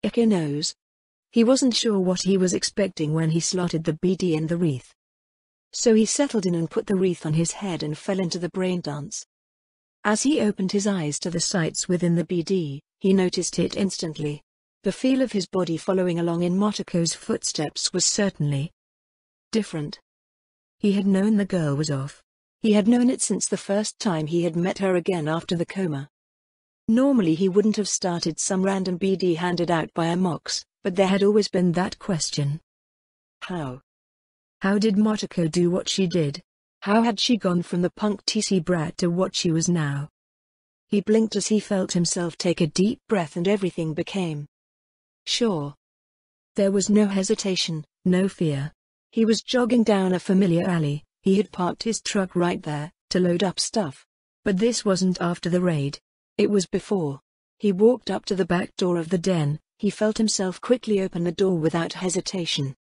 Icky knows. He wasn't sure what he was expecting when he slotted the BD in the wreath. So he settled in and put the wreath on his head and fell into the brain dance. As he opened his eyes to the sights within the BD, he noticed it instantly. The feel of his body following along in Motoko's footsteps was certainly different. He had known the girl was off. He had known it since the first time he had met her again after the coma. Normally he wouldn't have started some random BD handed out by a Mox, but there had always been that question. How? How did Motoko do what she did? How had she gone from the punk TC brat to what she was now? He blinked as he felt himself take a deep breath and everything became sure. There was no hesitation, no fear. He was jogging down a familiar alley. He had parked his truck right there, to load up stuff. But this wasn't after the raid. It was before. He walked up to the back door of the den. He felt himself quickly open the door without hesitation.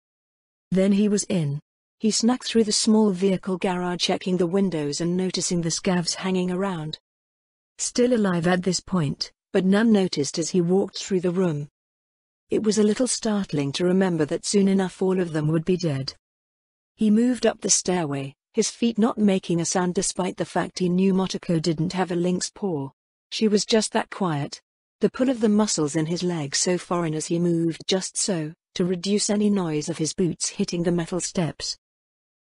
Then he was in. He snuck through the small vehicle garage, checking the windows and noticing the scavs hanging around. Still alive at this point, but none noticed as he walked through the room. It was a little startling to remember that soon enough all of them would be dead. He moved up the stairway, his feet not making a sound despite the fact he knew Motoko didn't have a lynx paw. She was just that quiet. The pull of the muscles in his legs so foreign as he moved just so, to reduce any noise of his boots hitting the metal steps.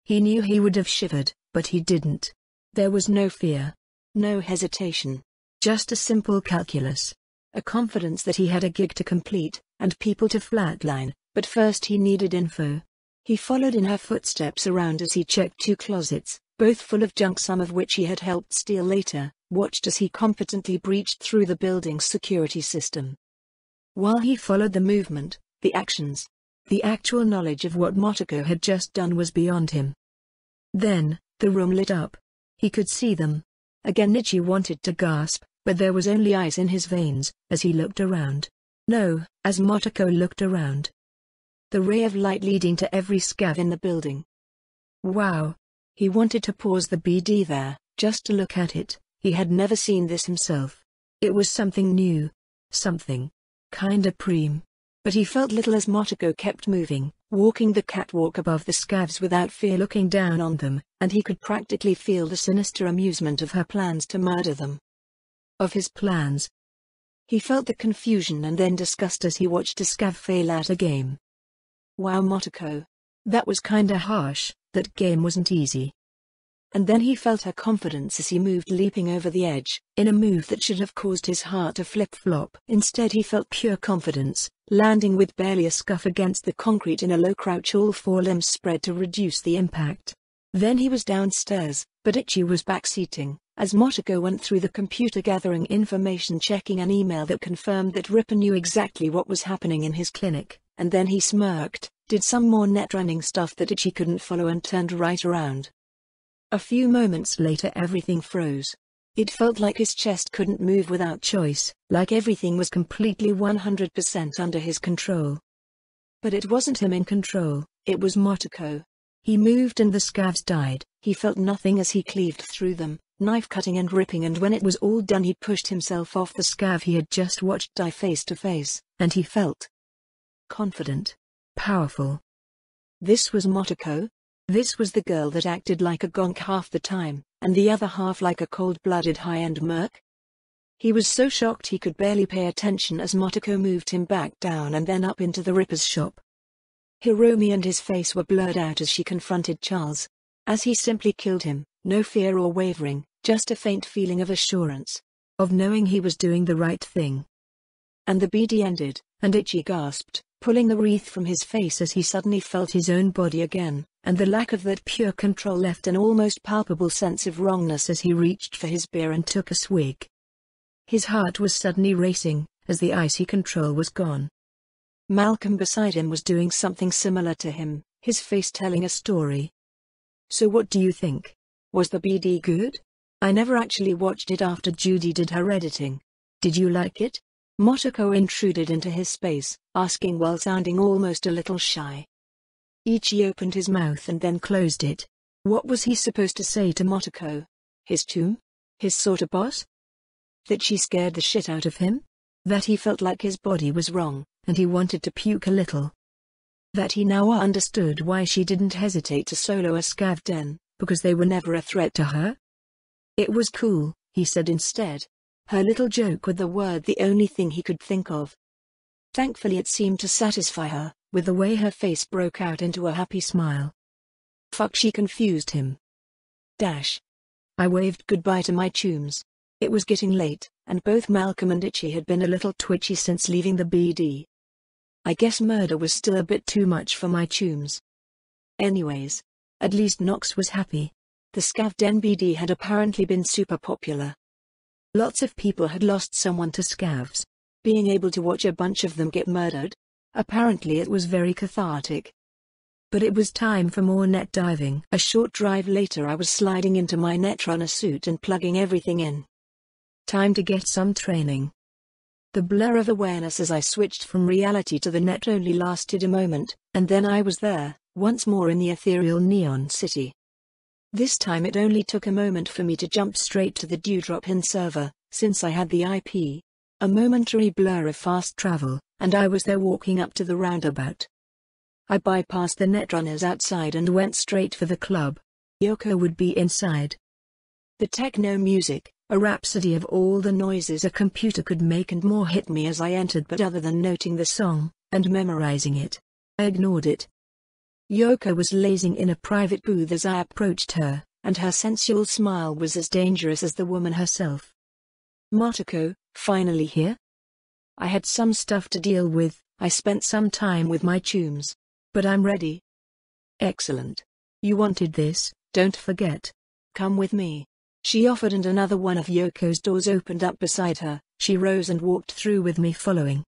He knew he would have shivered, but he didn't. There was no fear. No hesitation. Just a simple calculus. A confidence that he had a gig to complete, and people to flatline, but first he needed info. He followed in her footsteps around as he checked 2 closets, both full of junk, some of which he had helped steal later, watched as he competently breached through the building's security system. While he followed the movement, the actions, the actual knowledge of what Motoko had just done was beyond him. Then, the room lit up. He could see them. Again Ichi wanted to gasp, but there was only ice in his veins, as he looked around. No, as Motoko looked around. The ray of light leading to every scav in the building. Wow. He wanted to pause the BD there, just to look at it. He had never seen this himself. It was something new. Something kinda preem. But he felt little as Motoko kept moving, walking the catwalk above the scavs without fear, looking down on them, and he could practically feel the sinister amusement of her plans to murder them. Of his plans. He felt the confusion and then disgust as he watched a scav fail at a game. Wow, Motoko. That was kinda harsh. That game wasn't easy. And then he felt her confidence as he moved, leaping over the edge, in a move that should have caused his heart to flip-flop. Instead he felt pure confidence, landing with barely a scuff against the concrete in a low crouch, all 4 limbs spread to reduce the impact. Then he was downstairs, but Ichi was backseating, as Motoko went through the computer gathering information, checking an email that confirmed that Ripper knew exactly what was happening in his clinic, and then he smirked, did some more net running stuff that Ichi couldn't follow and turned right around. A few moments later everything froze. It felt like his chest couldn't move without choice, like everything was completely 100% under his control. But it wasn't him in control, it was Motoko. He moved and the scavs died. He felt nothing as he cleaved through them, knife cutting and ripping, and when it was all done he pushed himself off the scav he had just watched die face to face, and he felt confident, powerful. This was Motoko? This was the girl that acted like a gonk half the time, and the other half like a cold-blooded high-end merc? He was so shocked he could barely pay attention as Motoko moved him back down and then up into the Ripper's shop. Hiromi and his face were blurred out as she confronted Charles. As he simply killed him, no fear or wavering, just a faint feeling of assurance. Of knowing he was doing the right thing. And the BD ended, and Ichi gasped, pulling the wreath from his face as he suddenly felt his own body again, and the lack of that pure control left an almost palpable sense of wrongness as he reached for his beer and took a swig. His heart was suddenly racing, as the icy control was gone. Malcolm beside him was doing something similar to him, his face telling a story. So what do you think? Was the BD good? I never actually watched it after Judy did her editing. Did you like it? Motoko intruded into his space, asking while sounding almost a little shy. Ichi opened his mouth and then closed it. What was he supposed to say to Motoko? His tomb? His sorta boss? That she scared the shit out of him? That he felt like his body was wrong, and he wanted to puke a little. That he now understood why she didn't hesitate to solo a scav den, because they were never a threat to her. It was cool, he said instead. Her little joke with the word the only thing he could think of. Thankfully it seemed to satisfy her, with the way her face broke out into a happy smile. Fuck, she confused him. I waved goodbye to my chums. It was getting late, and both Malcolm and Itchy had been a little twitchy since leaving the BD. I guess murder was still a bit too much for my chums. Anyways, at least Nox was happy. The Scav Den BD had apparently been super popular. Lots of people had lost someone to scavs. Being able to watch a bunch of them get murdered? Apparently it was very cathartic. But it was time for more net diving. A short drive later I was sliding into my Netrunner suit and plugging everything in. Time to get some training. The blur of awareness as I switched from reality to the net only lasted a moment, and then I was there, once more in the ethereal neon city. This time it only took a moment for me to jump straight to the Dewdrop-in server, since I had the IP. A momentary blur of fast travel, and I was there walking up to the roundabout. I bypassed the netrunners outside and went straight for the club. Yoko would be inside. The techno music, a rhapsody of all the noises a computer could make and more, hit me as I entered, but other than noting the song, and memorizing it, I ignored it. Yoko was lazing in a private booth as I approached her, and her sensual smile was as dangerous as the woman herself. Motoko, finally here? I had some stuff to deal with. I spent some time with my chums. But I'm ready. Excellent. You wanted this, don't forget. Come with me. She offered, and another one of Yoko's doors opened up beside her. She rose and walked through with me following.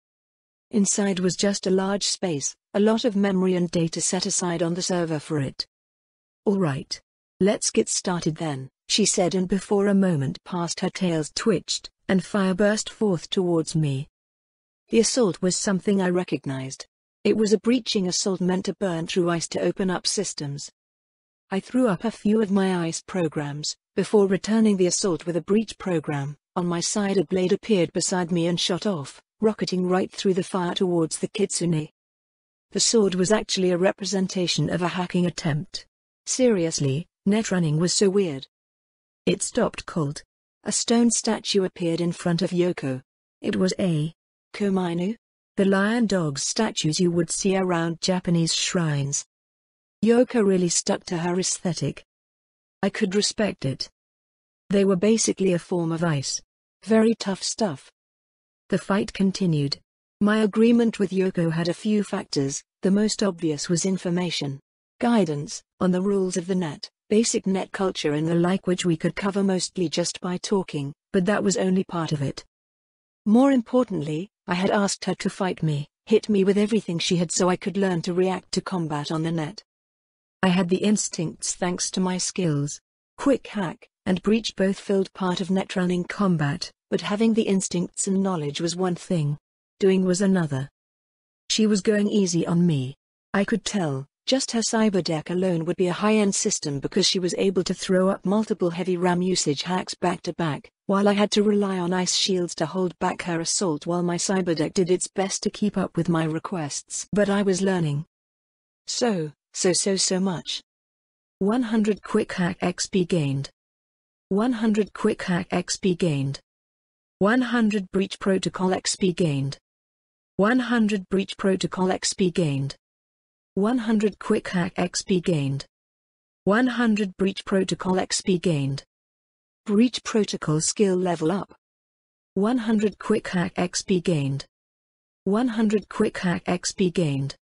Inside was just a large space, a lot of memory and data set aside on the server for it. All right. Let's get started then, she said, and before a moment passed her tails twitched, and fire burst forth towards me. The assault was something I recognized. It was a breaching assault meant to burn through ice to open up systems. I threw up a few of my ice programs, before returning the assault with a breach program. On my side a blade appeared beside me and shot off, rocketing right through the fire towards the kitsune. The sword was actually a representation of a hacking attempt. Seriously, netrunning was so weird. It stopped cold. A stone statue appeared in front of Yoko. It was a Komainu? The lion dog's statues you would see around Japanese shrines. Yoko really stuck to her aesthetic. I could respect it. They were basically a form of ice. Very tough stuff. The fight continued. My agreement with Yoko had a few factors. The most obvious was information. Guidance, on the rules of the net, basic net culture and the like, which we could cover mostly just by talking, but that was only part of it. More importantly, I had asked her to fight me, hit me with everything she had so I could learn to react to combat on the net. I had the instincts thanks to my skills. Quick hack and breach both filled part of netrunning combat, but having the instincts and knowledge was one thing. Doing was another. She was going easy on me. I could tell, just her cyberdeck alone would be a high-end system because she was able to throw up multiple heavy RAM usage hacks back to back, while I had to rely on ice shields to hold back her assault while my cyberdeck did its best to keep up with my requests. But I was learning. So much. 100 quick hack XP gained. 100 quick hack XP gained. 100 breach protocol XP gained. 100 breach protocol XP gained. 100 quick hack XP gained. 100 breach protocol XP gained. Breach protocol skill level up. 100 quick hack XP gained. 100 quick hack XP gained.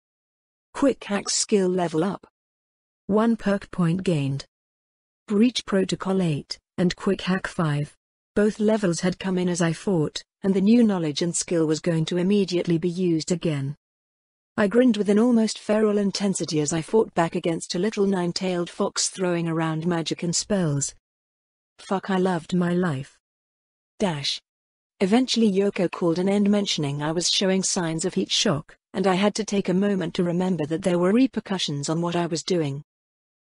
Quick hack skill level up. 1 perk point gained. Breach protocol 8, and quick hack 5. Both levels had come in as I fought, and the new knowledge and skill was going to immediately be used again. I grinned with an almost feral intensity as I fought back against a little nine-tailed fox throwing around magic and spells. Fuck, I loved my life. Eventually Yoko called an end, mentioning I was showing signs of heat shock, and I had to take a moment to remember that there were repercussions on what I was doing.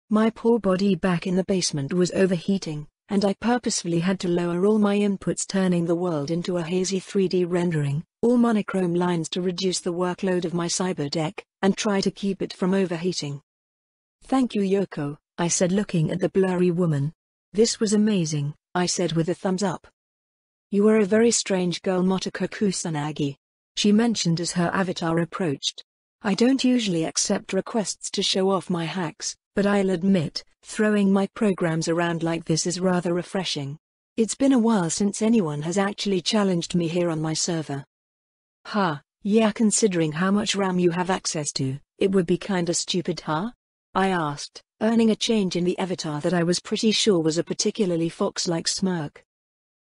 My poor body back in the basement was overheating, and I purposefully had to lower all my inputs, turning the world into a hazy 3D rendering, all monochrome lines to reduce the workload of my cyber deck, and try to keep it from overheating. "Thank you, Yoko," I said, looking at the blurry woman. "This was amazing," I said with a thumbs up. "You are a very strange girl, Motoko Kusanagi," she mentioned as her avatar approached. "I don't usually accept requests to show off my hacks, but I'll admit, throwing my programs around like this is rather refreshing. It's been a while since anyone has actually challenged me here on my server." Yeah, considering how much RAM you have access to, it would be kinda stupid, huh?" I asked, earning a change in the avatar that I was pretty sure was a particularly fox-like smirk.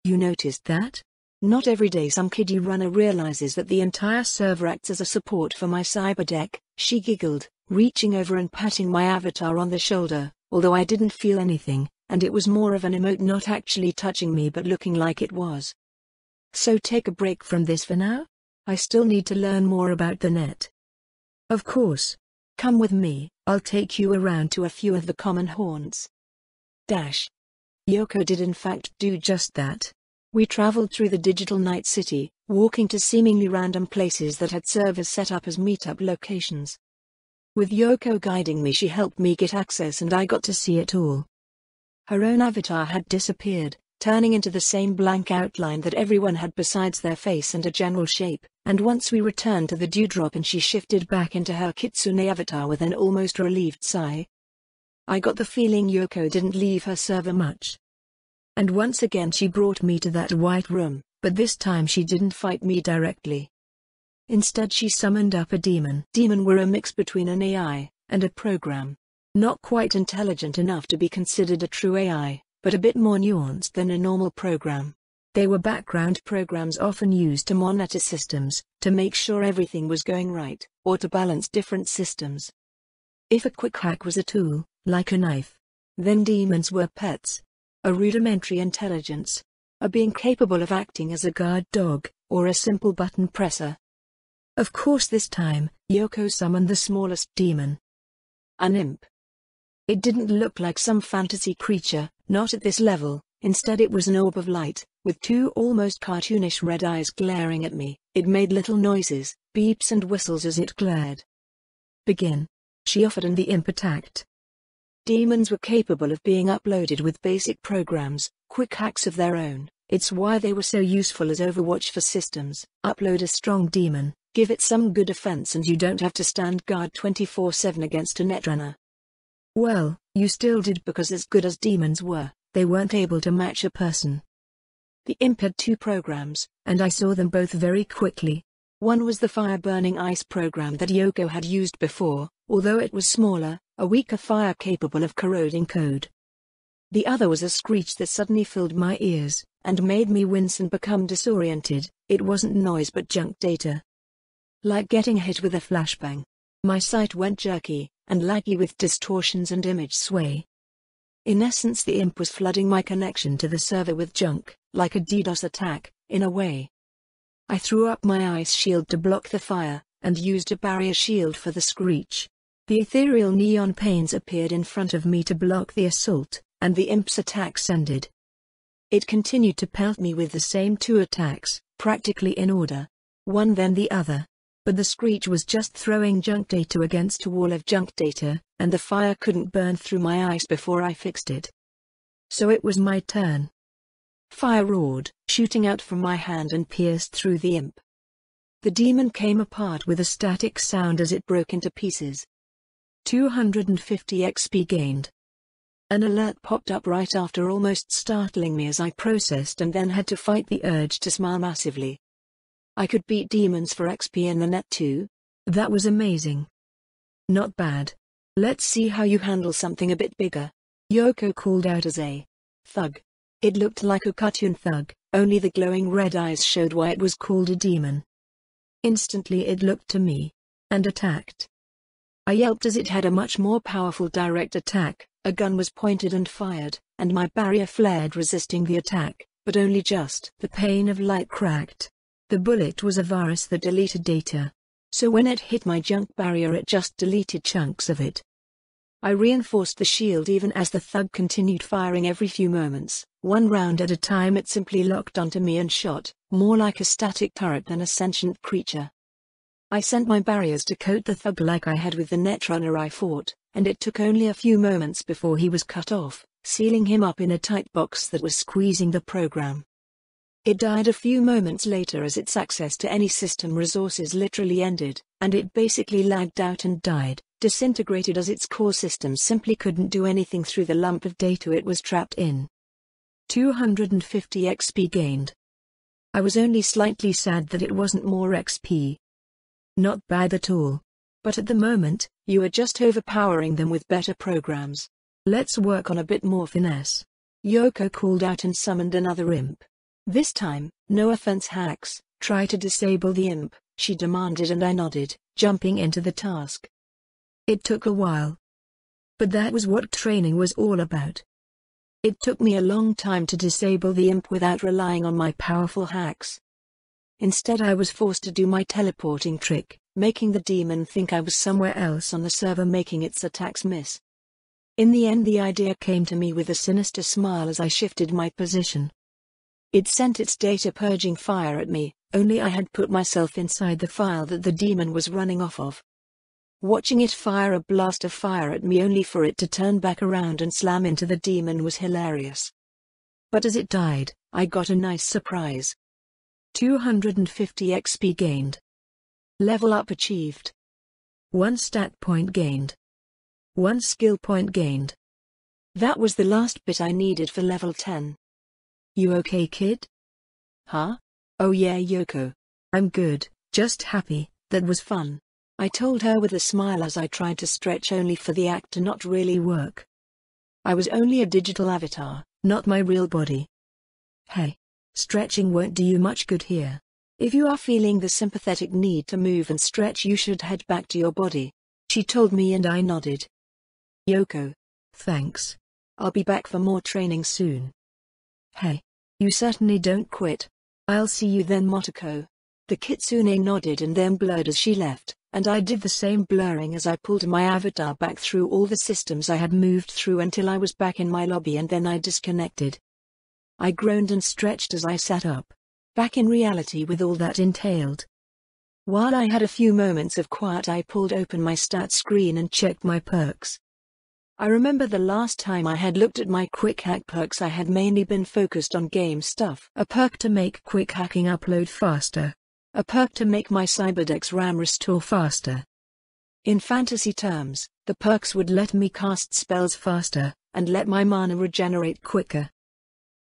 "You noticed that? Not every day some kiddie runner realizes that the entire server acts as a support for my cyber deck," she giggled, reaching over and patting my avatar on the shoulder, although I didn't feel anything, and it was more of an emote, not actually touching me but looking like it was. "So take a break from this for now? I still need to learn more about the net." "Of course. Come with me, I'll take you around to a few of the common haunts." Yoko did in fact do just that. We traveled through the digital night city, walking to seemingly random places that had servers set up as meetup locations. With Yoko guiding me, she helped me get access and I got to see it all. Her own avatar had disappeared, turning into the same blank outline that everyone had besides their face and a general shape, and once we returned to the dewdrop and she shifted back into her kitsune avatar with an almost relieved sigh. I got the feeling Yoko didn't leave her server much. And once again she brought me to that white room, but this time she didn't fight me directly. Instead she summoned up a demon. Demon were a mix between an AI and a program. Not quite intelligent enough to be considered a true AI, but a bit more nuanced than a normal program. They were background programs often used to monitor systems, to make sure everything was going right, or to balance different systems. If a quick hack was a tool, like a knife, then demons were pets. A rudimentary intelligence. A being capable of acting as a guard dog, or a simple button presser. Of course this time, Yoko summoned the smallest demon. An imp. It didn't look like some fantasy creature, not at this level. Instead it was an orb of light, with two almost cartoonish red eyes glaring at me. It made little noises, beeps and whistles as it glared. "Begin," she offered, and the imp attacked. Demons were capable of being uploaded with basic programs, quick hacks of their own. It's why they were so useful as Overwatch for systems. Upload a strong demon, give it some good defense, and you don't have to stand guard 24/7 against a netrunner. Well, you still did, because as good as demons were, they weren't able to match a person. The imp had two programs, and I saw them both very quickly. One was the fire-burning ice program that Yoko had used before, although it was smaller, a weaker fire capable of corroding code. The other was a screech that suddenly filled my ears, and made me wince and become disoriented. It wasn't noise but junk data. Like getting hit with a flashbang. My sight went jerky, and laggy with distortions and image sway. In essence, the imp was flooding my connection to the server with junk, like a DDoS attack, in a way. I threw up my ice shield to block the fire, and used a barrier shield for the screech. The ethereal neon panes appeared in front of me to block the assault, and the imp's attacks ended. It continued to pelt me with the same two attacks, practically in order. One then the other. But the screech was just throwing junk data against a wall of junk data, and the fire couldn't burn through my ice before I fixed it. So it was my turn. Fire roared, shooting out from my hand and pierced through the imp. The demon came apart with a static sound as it broke into pieces. 250 XP gained. An alert popped up right after, almost startling me as I processed and then had to fight the urge to smile massively. I could beat demons for XP in the net too? That was amazing. Not bad. Let's see how you handle something a bit bigger. Yoko called out as a thug. It looked like a cartoon thug, only the glowing red eyes showed why it was called a demon. Instantly it looked to me, and attacked. I yelped as it had a much more powerful direct attack. A gun was pointed and fired, and my barrier flared resisting the attack, but only just. The pane of light cracked. The bullet was a virus that deleted data. So when it hit my junk barrier it just deleted chunks of it. I reinforced the shield even as the thug continued firing every few moments. One round at a time it simply locked onto me and shot, more like a static turret than a sentient creature. I sent my barriers to coat the thug like I had with the netrunner I fought, and it took only a few moments before he was cut off, sealing him up in a tight box that was squeezing the program. It died a few moments later as its access to any system resources literally ended, and it basically lagged out and died, disintegrated as its core systems simply couldn't do anything through the lump of data it was trapped in. 250 XP gained. I was only slightly sad that it wasn't more XP. Not bad at all. But at the moment, you are just overpowering them with better programs. Let's work on a bit more finesse. Yoko called out and summoned another imp. This time, no offense hacks, try to disable the imp, she demanded, and I nodded, jumping into the task. It took a while. But that was what training was all about. It took me a long time to disable the imp without relying on my powerful hacks. Instead I was forced to do my teleporting trick, making the demon think I was somewhere else on the server, making its attacks miss. In the end the idea came to me with a sinister smile as I shifted my position. It sent its data purging fire at me, only I had put myself inside the file that the demon was running off of. Watching it fire a blast of fire at me only for it to turn back around and slam into the demon was hilarious. But as it died, I got a nice surprise. 250 XP gained. Level up achieved. 1 stat point gained. 1 skill point gained. That was the last bit I needed for level 10. You okay, kid? Huh? Oh yeah, Yoko. I'm good, just happy. That was fun. I told her with a smile as I tried to stretch only for the act to not really work. I was only a digital avatar, not my real body. Hey. Stretching won't do you much good here. If you are feeling the sympathetic need to move and stretch, you should head back to your body. She told me and I nodded. Yoko. Thanks. I'll be back for more training soon. Hey. You certainly don't quit. I'll see you then, Motoko. The kitsune nodded and then blurred as she left, and I did the same blurring as I pulled my avatar back through all the systems I had moved through until I was back in my lobby, and then I disconnected. I groaned and stretched as I sat up, back in reality with all that entailed. While I had a few moments of quiet, I pulled open my stats screen and checked my perks. I remember the last time I had looked at my quick hack perks I had mainly been focused on game stuff. A perk to make quick hacking upload faster. A perk to make my Cyberdex RAM restore faster. In fantasy terms, the perks would let me cast spells faster, and let my mana regenerate quicker.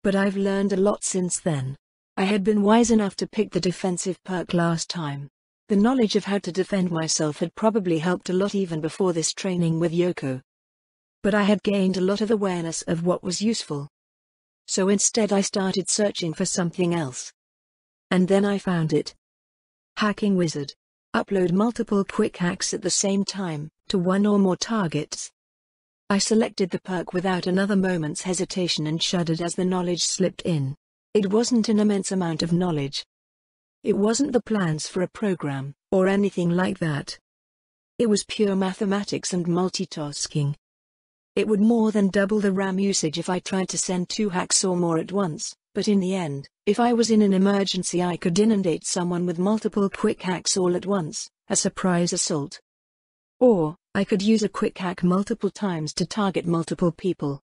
But I've learned a lot since then. I had been wise enough to pick the defensive perk last time. The knowledge of how to defend myself had probably helped a lot even before this training with Yoko. But I had gained a lot of awareness of what was useful. So instead I started searching for something else. And then I found it. Hacking Wizard. Upload multiple quick hacks at the same time, to one or more targets. I selected the perk without another moment's hesitation and shuddered as the knowledge slipped in. It wasn't an immense amount of knowledge. It wasn't the plans for a program, or anything like that. It was pure mathematics and multitasking. It would more than double the RAM usage if I tried to send 2 hacks or more at once, but in the end, if I was in an emergency I could inundate someone with multiple quick hacks all at once, a surprise assault. Or, I could use a quick hack multiple times to target multiple people.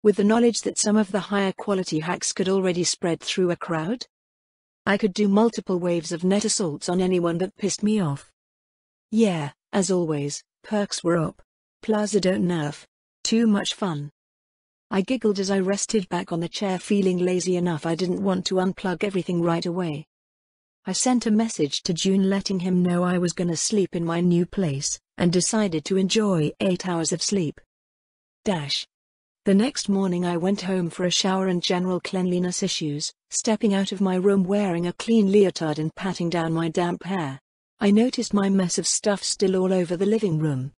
With the knowledge that some of the higher quality hacks could already spread through a crowd, I could do multiple waves of net assaults on anyone that pissed me off. Yeah, as always, perks were up. Plaza don't nerf. Too much fun. I giggled as I rested back on the chair, feeling lazy enough I didn't want to unplug everything right away. I sent a message to June letting him know I was gonna sleep in my new place, and decided to enjoy 8 hours of sleep. The next morning I went home for a shower and general cleanliness issues, stepping out of my room wearing a clean leotard and patting down my damp hair. I noticed my mess of stuff still all over the living room.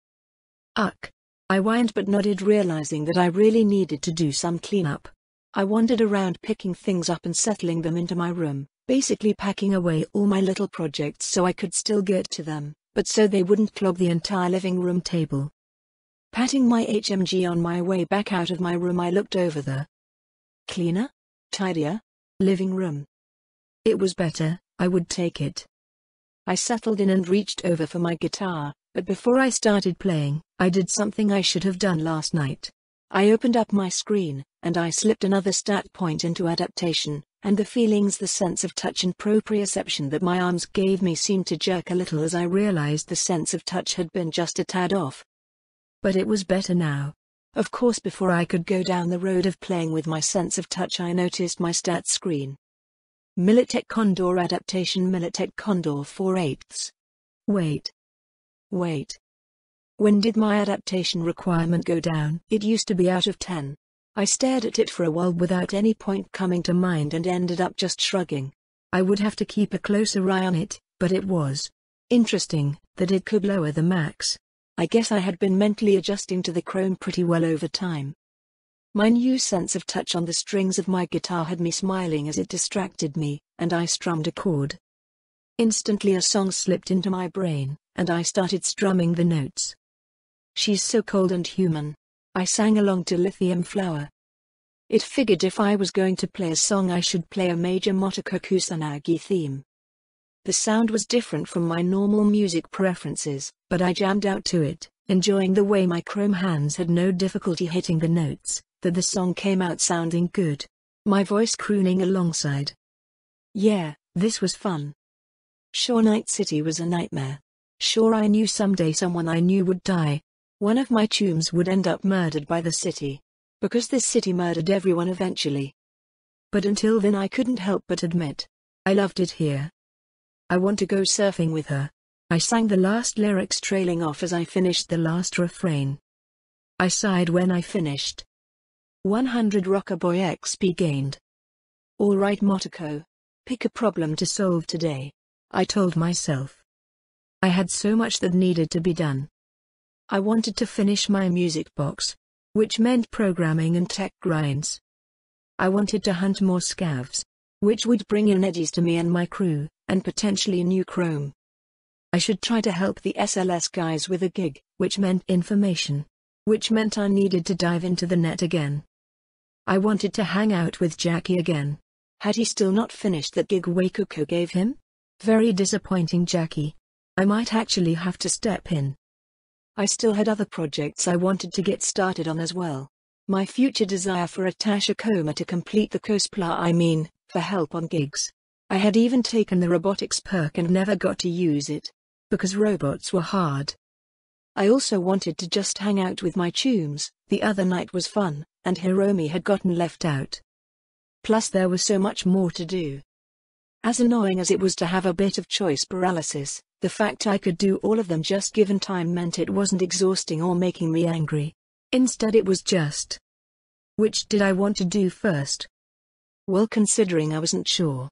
Uck. I whined but nodded, realizing that I really needed to do some cleanup. I wandered around picking things up and settling them into my room, basically packing away all my little projects so I could still get to them, but so they wouldn't clog the entire living room table. Patting my HMG on my way back out of my room, I looked over the cleaner, tidier living room. It was better. I would take it. I settled in and reached over for my guitar, but before I started playing, I did something I should have done last night. I opened up my screen, and I slipped another stat point into adaptation, and the feelings, the sense of touch and proprioception that my arms gave me seemed to jerk a little as I realized the sense of touch had been just a tad off. But it was better now. Of course, before I could go down the road of playing with my sense of touch, I noticed my stats screen. Militech Condor adaptation, Militech Condor 4/8. Wait. When did my adaptation requirement go down? It used to be out of 10. I stared at it for a while without any point coming to mind and ended up just shrugging. I would have to keep a closer eye on it, but it was interesting that it could lower the max. I guess I had been mentally adjusting to the Chrome pretty well over time. My new sense of touch on the strings of my guitar had me smiling as it distracted me, and I strummed a chord. Instantly a song slipped into my brain, and I started strumming the notes. She's so cold and human. I sang along to Lithium Flower. It figured if I was going to play a song I should play a major Motoko Kusanagi theme. The sound was different from my normal music preferences, but I jammed out to it, enjoying the way my Chrome hands had no difficulty hitting the notes, that the song came out sounding good. My voice crooning alongside. Yeah, this was fun. Sure, Night City was a nightmare. Sure, I knew someday someone I knew would die. One of my chums would end up murdered by the city. Because this city murdered everyone eventually. But until then I couldn't help but admit, I loved it here. I want to go surfing with her. I sang the last lyrics trailing off as I finished the last refrain. I sighed when I finished. 100 Rockaboy XP gained. Alright Motoko. Pick a problem to solve today, I told myself. I had so much that needed to be done. I wanted to finish my music box, which meant programming and tech grinds. I wanted to hunt more scavs, which would bring in eddies to me and my crew, and potentially new Chrome. I should try to help the SLS guys with a gig, which meant information, which meant I needed to dive into the net again. I wanted to hang out with Jackie again. Had he still not finished that gig Waikuko gave him? Very disappointing, Jackie. I might actually have to step in. I still had other projects I wanted to get started on as well. My future desire for a Tashikoma to complete the cosplay, for help on gigs. I had even taken the robotics perk and never got to use it, because robots were hard. I also wanted to just hang out with my chums. The other night was fun, and Hiromi had gotten left out. Plus there was so much more to do. As annoying as it was to have a bit of choice paralysis, the fact I could do all of them just given time meant it wasn't exhausting or making me angry. Instead it was just, which did I want to do first? Well, considering I wasn't sure,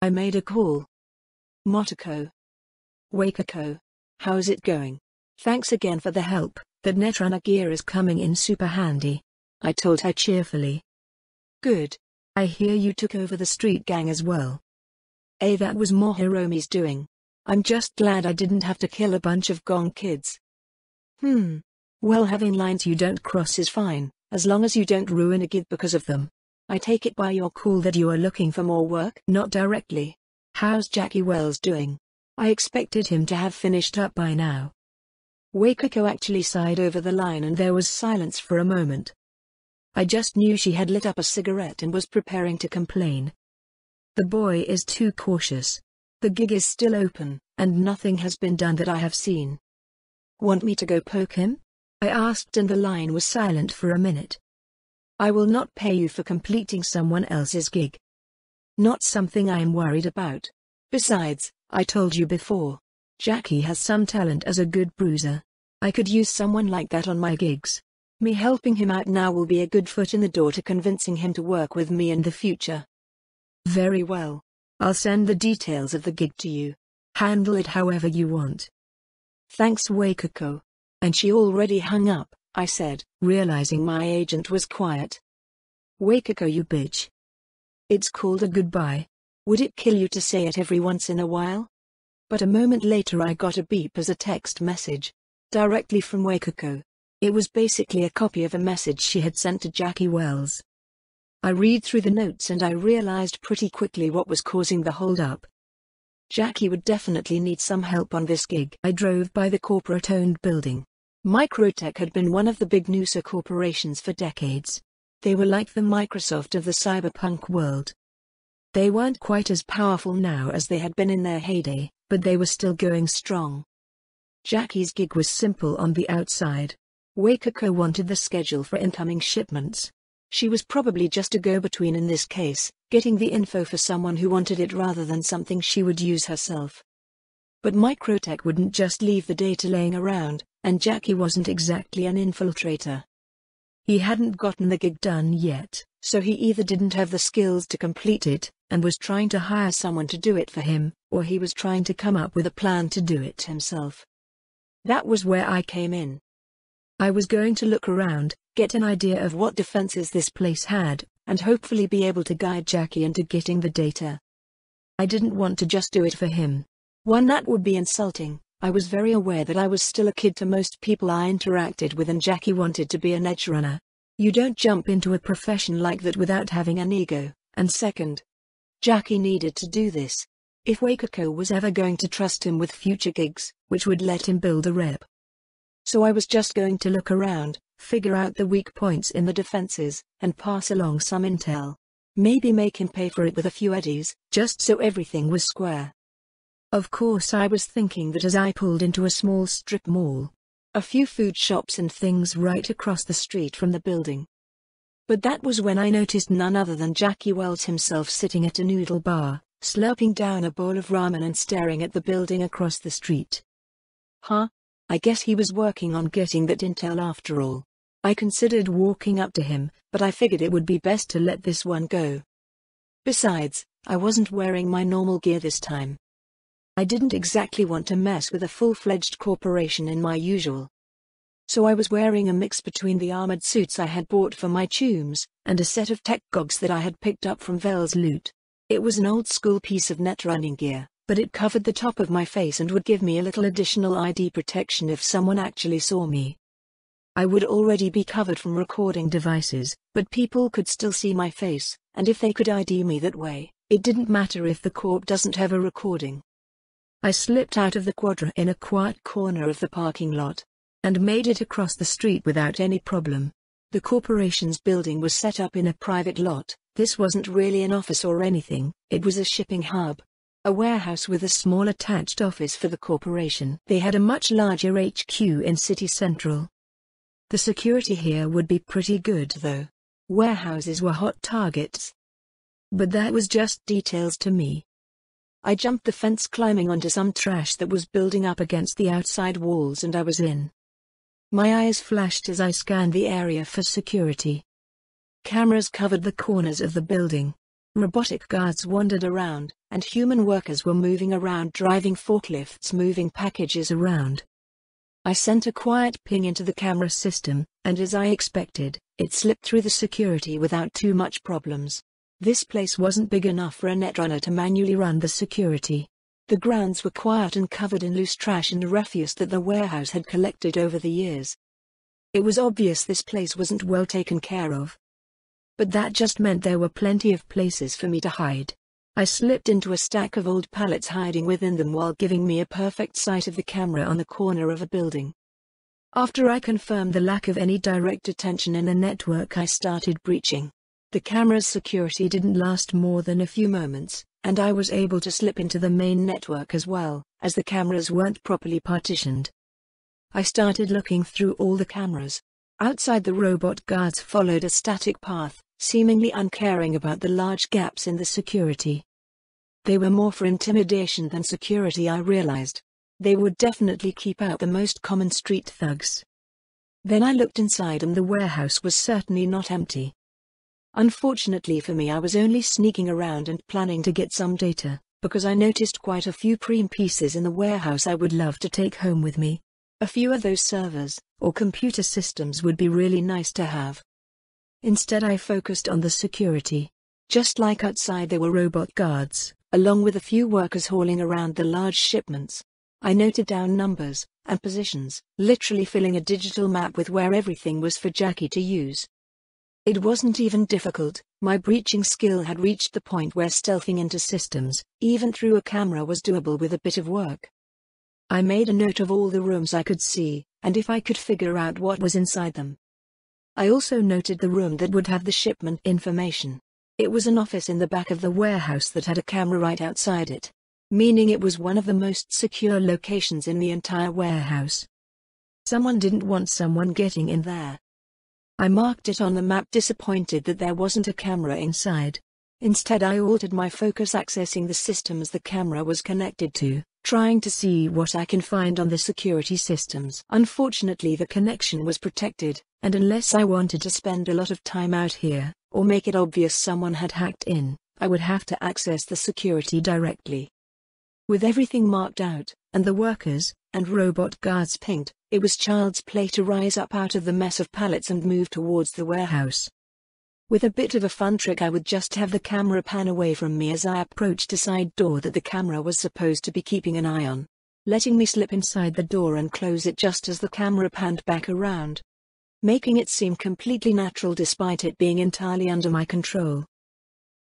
I made a call. Motoko. Waikuko. How's it going? Thanks again for the help. That Netrunner gear is coming in super handy, I told her cheerfully. Good. I hear you took over the street gang as well. That was more Hiromi's doing. I'm just glad I didn't have to kill a bunch of Gong kids. Well, having lines you don't cross is fine, as long as you don't ruin a gig because of them. I take it by your call that you are looking for more work? Not directly. How's Jackie Wells doing? I expected him to have finished up by now. Waikuko actually sighed over the line and there was silence for a moment. I just knew she had lit up a cigarette and was preparing to complain. The boy is too cautious. The gig is still open, and nothing has been done that I have seen. Want me to go poke him? I asked and the line was silent for a minute. I will not pay you for completing someone else's gig. Not something I am worried about. Besides, I told you before, Jackie has some talent as a good bruiser. I could use someone like that on my gigs. Me helping him out now will be a good foot in the door to convincing him to work with me in the future. Very well. I'll send the details of the gig to you. Handle it however you want. Thanks, Waikuko. And she already hung up, I said, realizing my agent was quiet. Waikuko, you bitch. It's called a goodbye. Would it kill you to say it every once in a while? But a moment later I got a beep as a text message. Directly from Waikuko. It was basically a copy of a message she had sent to Jackie Wells. I read through the notes and I realized pretty quickly what was causing the hold-up. Jackie would definitely need some help on this gig. I drove by the corporate-owned building. Microtech had been one of the big NUSA corporations for decades. They were like the Microsoft of the cyberpunk world. They weren't quite as powerful now as they had been in their heyday, but they were still going strong. Jackie's gig was simple on the outside. Wakako wanted the schedule for incoming shipments. She was probably just a go-between in this case, getting the info for someone who wanted it rather than something she would use herself. But Microtech wouldn't just leave the data laying around, and Jackie wasn't exactly an infiltrator. He hadn't gotten the gig done yet, so he either didn't have the skills to complete it, and was trying to hire someone to do it for him, or he was trying to come up with a plan to do it himself. That was where I came in. I was going to look around, get an idea of what defenses this place had, and hopefully be able to guide Jackie into getting the data. I didn't want to just do it for him. One, that would be insulting. I was very aware that I was still a kid to most people I interacted with, and Jackie wanted to be an edge runner. You don't jump into a profession like that without having an ego. And second, Jackie needed to do this if Wakako was ever going to trust him with future gigs, which would let him build a rep. So I was just going to look around, figure out the weak points in the defenses, and pass along some intel. Maybe make him pay for it with a few eddies, just so everything was square. Of course, I was thinking that as I pulled into a small strip mall. A few food shops and things right across the street from the building. But that was when I noticed none other than Jackie Wells himself sitting at a noodle bar, slurping down a bowl of ramen and staring at the building across the street. Huh? I guess he was working on getting that intel after all. I considered walking up to him, but I figured it would be best to let this one go. Besides, I wasn't wearing my normal gear this time. I didn't exactly want to mess with a full-fledged corporation in my usual. So I was wearing a mix between the armored suits I had bought for my tombs, and a set of tech gogs that I had picked up from Vel's loot. It was an old-school piece of netrunning gear, but it covered the top of my face and would give me a little additional ID protection if someone actually saw me. I would already be covered from recording devices, but people could still see my face, and if they could ID me that way, it didn't matter if the corp doesn't have a recording. I slipped out of the Quadra in a quiet corner of the parking lot, and made it across the street without any problem. The corporation's building was set up in a private lot. This wasn't really an office or anything, it was a shipping hub. A warehouse with a small attached office for the corporation. They had a much larger HQ in City Central. The security here would be pretty good though. Warehouses were hot targets. But that was just details to me. I jumped the fence climbing onto some trash that was building up against the outside walls and I was in. My eyes flashed as I scanned the area for security. Cameras covered the corners of the building. Robotic guards wandered around, and human workers were moving around driving forklifts moving packages around. I sent a quiet ping into the camera system, and as I expected, it slipped through the security without too much problems. This place wasn't big enough for a netrunner to manually run the security. The grounds were quiet and covered in loose trash and refuse that the warehouse had collected over the years. It was obvious this place wasn't well taken care of. But that just meant there were plenty of places for me to hide. I slipped into a stack of old pallets, hiding within them while giving me a perfect sight of the camera on the corner of a building. After I confirmed the lack of any direct attention in the network, I started breaching. The camera's security didn't last more than a few moments, and I was able to slip into the main network as well, as the cameras weren't properly partitioned. I started looking through all the cameras. Outside, the robot guards followed a static path, seemingly uncaring about the large gaps in the security. They were more for intimidation than security, I realized. They would definitely keep out the most common street thugs. Then I looked inside and the warehouse was certainly not empty. Unfortunately for me, I was only sneaking around and planning to get some data, because I noticed quite a few prime pieces in the warehouse I would love to take home with me. A few of those servers, or computer systems, would be really nice to have. Instead, I focused on the security. Just like outside, there were robot guards, along with a few workers hauling around the large shipments. I noted down numbers, and positions, literally filling a digital map with where everything was for Jackie to use. It wasn't even difficult. My breaching skill had reached the point where stealthing into systems, even through a camera, was doable with a bit of work. I made a note of all the rooms I could see, and if I could figure out what was inside them. I also noted the room that would have the shipment information. It was an office in the back of the warehouse that had a camera right outside it, meaning it was one of the most secure locations in the entire warehouse. Someone didn't want someone getting in there. I marked it on the map, disappointed that there wasn't a camera inside. Instead, I altered my focus, accessing the systems the camera was connected to, trying to see what I can find on the security systems. Unfortunately, the connection was protected, and unless I wanted to spend a lot of time out here, or make it obvious someone had hacked in, I would have to access the security directly. With everything marked out, and the workers and robot guards pinged, it was child's play to rise up out of the mess of pallets and move towards the warehouse. With a bit of a fun trick, I would just have the camera pan away from me as I approached a side door that the camera was supposed to be keeping an eye on, letting me slip inside the door and close it just as the camera panned back around, making it seem completely natural despite it being entirely under my control.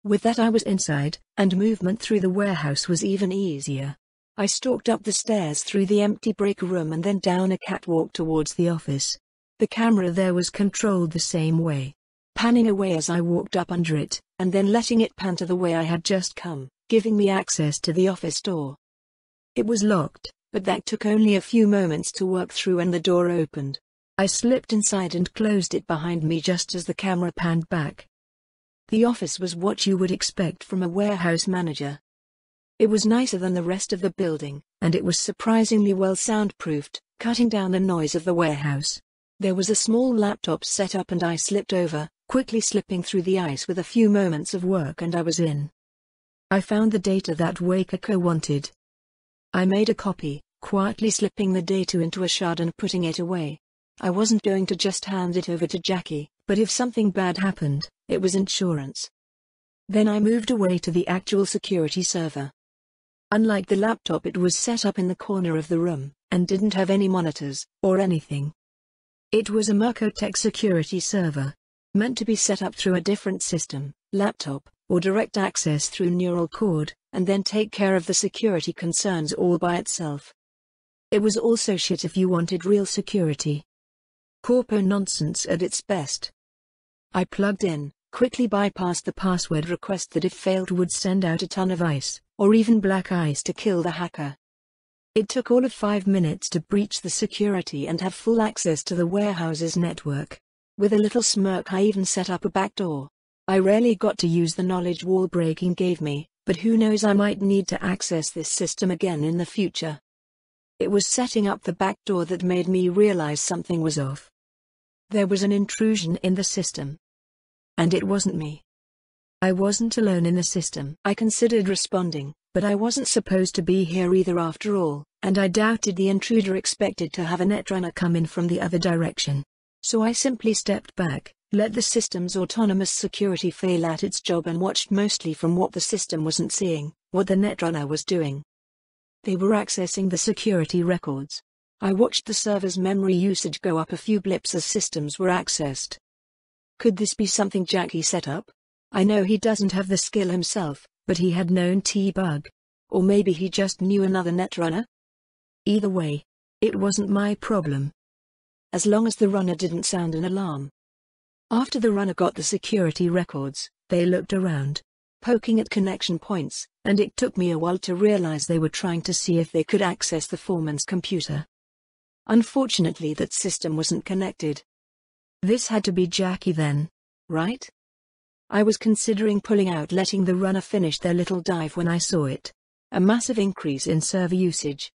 With that, I was inside, and movement through the warehouse was even easier. I stalked up the stairs through the empty break room and then down a catwalk towards the office. The camera there was controlled the same way, panning away as I walked up under it, and then letting it pan to the way I had just come, giving me access to the office door. It was locked, but that took only a few moments to work through and the door opened. I slipped inside and closed it behind me just as the camera panned back. The office was what you would expect from a warehouse manager. It was nicer than the rest of the building, and it was surprisingly well soundproofed, cutting down the noise of the warehouse. There was a small laptop set up and I slipped over, quickly slipping through the ice. With a few moments of work and I was in. I found the data that Wakako wanted. I made a copy, quietly slipping the data into a shard and putting it away. I wasn't going to just hand it over to Jackie, but if something bad happened, it was insurance. Then I moved away to the actual security server. Unlike the laptop, it was set up in the corner of the room, and didn't have any monitors, or anything. It was a Murkotech security server, meant to be set up through a different system, laptop, or direct access through neural cord, and then take care of the security concerns all by itself. It was also shit if you wanted real security. Corpo nonsense at its best. I plugged in, quickly bypassed the password request that if failed would send out a ton of ice, or even black ice to kill the hacker. It took all of 5 minutes to breach the security and have full access to the warehouse's network. With a little smirk, I even set up a backdoor. I rarely got to use the knowledge wall breaking gave me, but who knows, I might need to access this system again in the future. It was setting up the backdoor that made me realize something was off. There was an intrusion in the system. And it wasn't me. I wasn't alone in the system. I considered responding, but I wasn't supposed to be here either after all, and I doubted the intruder expected to have a netrunner come in from the other direction. So I simply stepped back, let the system's autonomous security fail at its job and watched, mostly from what the system wasn't seeing, what the netrunner was doing. They were accessing the security records. I watched the server's memory usage go up a few blips as systems were accessed. Could this be something Jackie set up? I know he doesn't have the skill himself, but he had known T-Bug. Or maybe he just knew another netrunner? Either way, it wasn't my problem. As long as the runner didn't sound an alarm. After the runner got the security records, they looked around, poking at connection points, and it took me a while to realize they were trying to see if they could access the foreman's computer. Unfortunately, that system wasn't connected. This had to be Jackie then, right? I was considering pulling out, letting the runner finish their little dive when I saw it. A massive increase in server usage.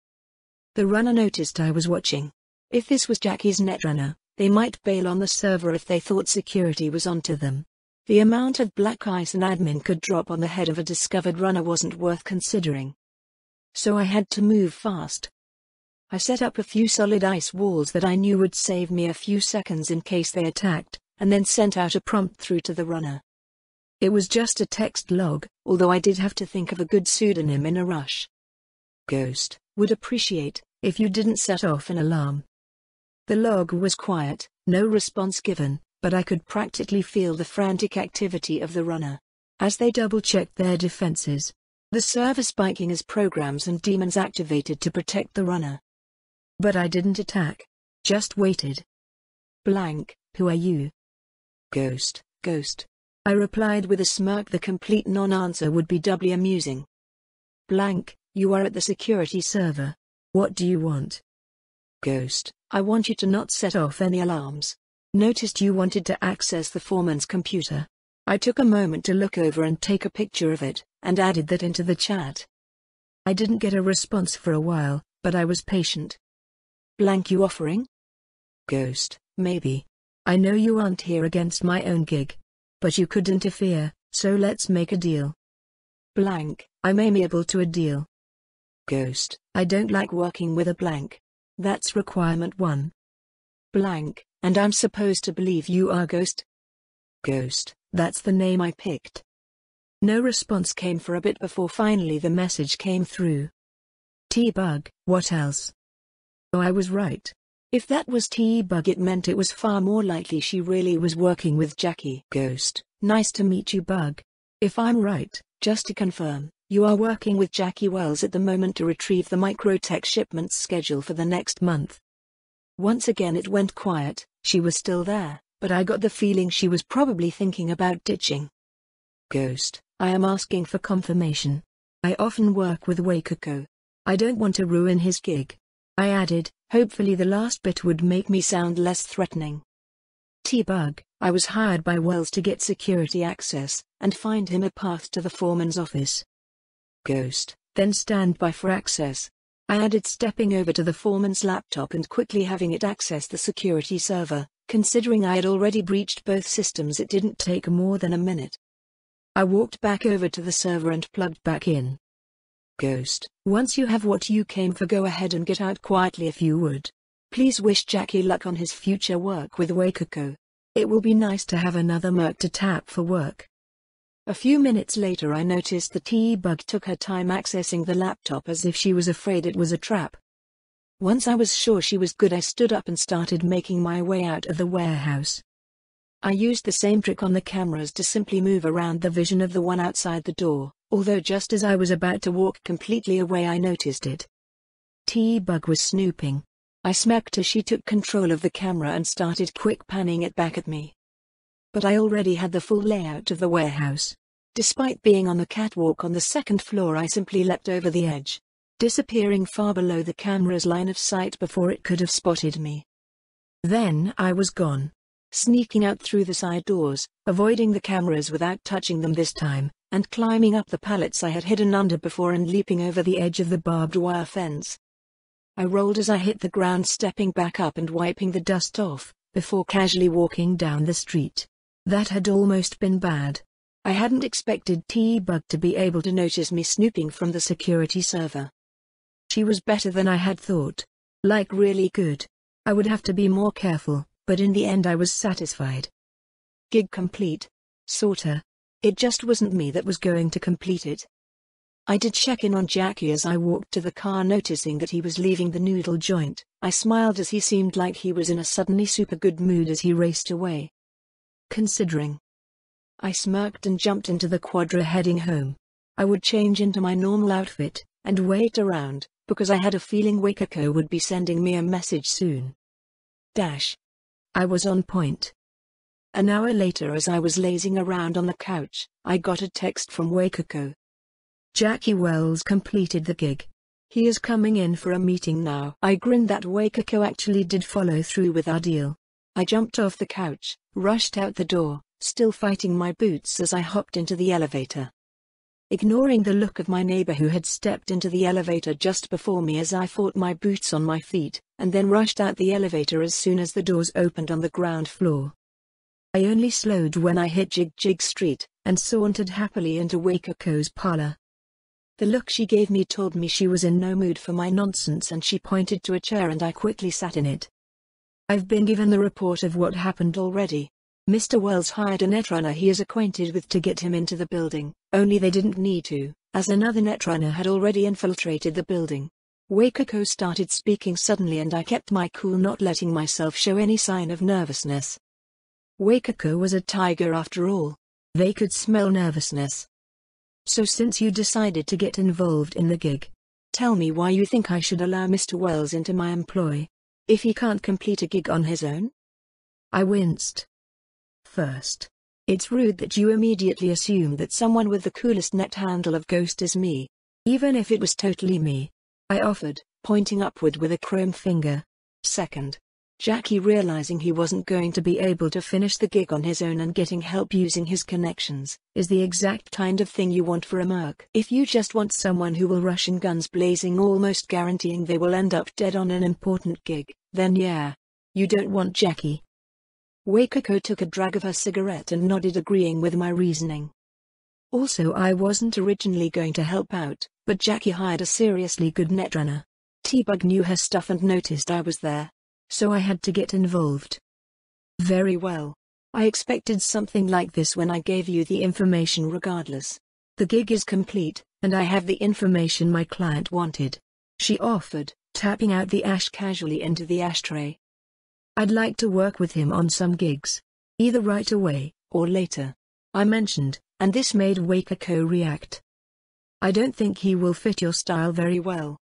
The runner noticed I was watching. If this was Jackie's netrunner, they might bail on the server if they thought security was onto them. The amount of black ice an admin could drop on the head of a discovered runner wasn't worth considering. So I had to move fast. I set up a few solid ice walls that I knew would save me a few seconds in case they attacked, and then sent out a prompt through to the runner. It was just a text log, although I did have to think of a good pseudonym in a rush. Ghost would appreciate if you didn't set off an alarm. The log was quiet, no response given, but I could practically feel the frantic activity of the runner. As they double-checked their defenses, the server spiking as programs and demons activated to protect the runner. But I didn't attack. Just waited. Blank, who are you? Ghost, ghost. I replied with a smirk. The complete non-answer would be doubly amusing. Blank, you are at the security server. What do you want? Ghost, I want you to not set off any alarms. Noticed you wanted to access the foreman's computer. I took a moment to look over and take a picture of it, and added that into the chat. I didn't get a response for a while, but I was patient. Blank, you offering? Ghost, maybe. I know you aren't here against my own gig. But you could interfere, so let's make a deal. Blank, I'm amiable to a deal. Ghost, I don't like working with a blank. That's requirement 1. Blank, and I'm supposed to believe you are Ghost? Ghost, that's the name I picked. No response came for a bit before finally the message came through. T-Bug, what else? Oh, I was right. If that was T-Bug, it meant it was far more likely she really was working with Jackie. Ghost, nice to meet you, Bug. If I'm right, just to confirm, you are working with Jackie Wells at the moment to retrieve the microtech shipments schedule for the next month. Once again it went quiet. She was still there, but I got the feeling she was probably thinking about ditching. Ghost, I am asking for confirmation. I often work with Wakako. I don't want to ruin his gig. I added, hopefully the last bit would make me sound less threatening. T-Bug, I was hired by Wells to get security access, and find him a path to the foreman's office. Ghost, then stand by for access. I added, stepping over to the foreman's laptop and quickly having it access the security server. Considering I had already breached both systems, it didn't take more than a minute. I walked back over to the server and plugged back in. Ghost, once you have what you came for, go ahead and get out quietly if you would. Please wish Jackie luck on his future work with Wakako. It will be nice to have another merc to tap for work. A few minutes later I noticed the T-Bug took her time accessing the laptop as if she was afraid it was a trap. Once I was sure she was good, I stood up and started making my way out of the warehouse. I used the same trick on the cameras to simply move around the vision of the one outside the door, although just as I was about to walk completely away I noticed it. T-Bug was snooping. I smirked as she took control of the camera and started quick panning it back at me. But I already had the full layout of the warehouse. Despite being on the catwalk on the second floor, I simply leapt over the edge, disappearing far below the camera's line of sight before it could have spotted me. Then I was gone, sneaking out through the side doors, avoiding the cameras without touching them this time, and climbing up the pallets I had hidden under before and leaping over the edge of the barbed wire fence. I rolled as I hit the ground, stepping back up and wiping the dust off, before casually walking down the street. That had almost been bad. I hadn't expected T-Bug to be able to notice me snooping from the security server. She was better than I had thought. Like really good. I would have to be more careful, but in the end I was satisfied. Gig complete. Sorta. It just wasn't me that was going to complete it. I did check in on Jackie as I walked to the car, noticing that he was leaving the noodle joint. I smiled as he seemed like he was in a suddenly super good mood as he raced away. Considering. I smirked and jumped into the Quadra heading home. I would change into my normal outfit, and wait around, because I had a feeling Wakako would be sending me a message soon. I was on point. An hour later, as I was lazing around on the couch, I got a text from Wakako. Jackie Wells completed the gig. He is coming in for a meeting now. I grinned that Wakako actually did follow through with our deal. I jumped off the couch, rushed out the door, still fighting my boots as I hopped into the elevator. Ignoring the look of my neighbor who had stepped into the elevator just before me as I fought my boots on my feet, and then rushed out the elevator as soon as the doors opened on the ground floor. I only slowed when I hit Jig Jig Street, and sauntered happily into Wakako's parlor. The look she gave me told me she was in no mood for my nonsense, and she pointed to a chair and I quickly sat in it. I've been given the report of what happened already. Mr. Wells hired a netrunner he is acquainted with to get him into the building, only they didn't need to, as another netrunner had already infiltrated the building. Wakako started speaking suddenly and I kept my cool, not letting myself show any sign of nervousness. Wakako was a tiger after all. They could smell nervousness. So since you decided to get involved in the gig, tell me why you think I should allow Mr. Wells into my employ, if he can't complete a gig on his own? I winced. First, it's rude that you immediately assume that someone with the coolest net handle of Ghost is me. Even if it was totally me, I offered, pointing upward with a chrome finger. Second, Jackie realizing he wasn't going to be able to finish the gig on his own and getting help using his connections, is the exact kind of thing you want for a merc. If you just want someone who will rush in guns blazing, almost guaranteeing they will end up dead on an important gig, then yeah, you don't want Jackie. Wakako took a drag of her cigarette and nodded, agreeing with my reasoning. Also, I wasn't originally going to help out, but Jackie hired a seriously good netrunner. T-Bug knew her stuff and noticed I was there, so I had to get involved. Very well. I expected something like this when I gave you the information regardless. The gig is complete, and I have the information my client wanted. She offered, tapping out the ash casually into the ashtray. I'd like to work with him on some gigs. Either right away, or later, I mentioned, and this made Wakako react. I don't think he will fit your style very well.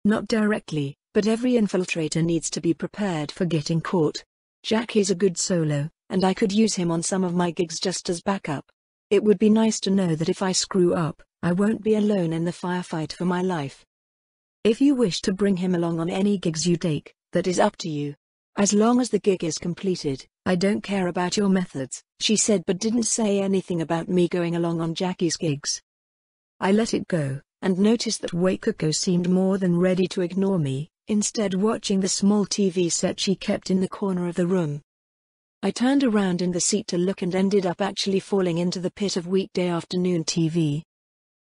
Not directly, but every infiltrator needs to be prepared for getting caught. Jackie's a good solo, and I could use him on some of my gigs just as backup. It would be nice to know that if I screw up, I won't be alone in the firefight for my life. If you wish to bring him along on any gigs you take, that is up to you. As long as the gig is completed, I don't care about your methods, she said, but didn't say anything about me going along on Jackie's gigs. I let it go, and noticed that Wakako seemed more than ready to ignore me, instead watching the small TV set she kept in the corner of the room. I turned around in the seat to look and ended up actually falling into the pit of weekday afternoon TV.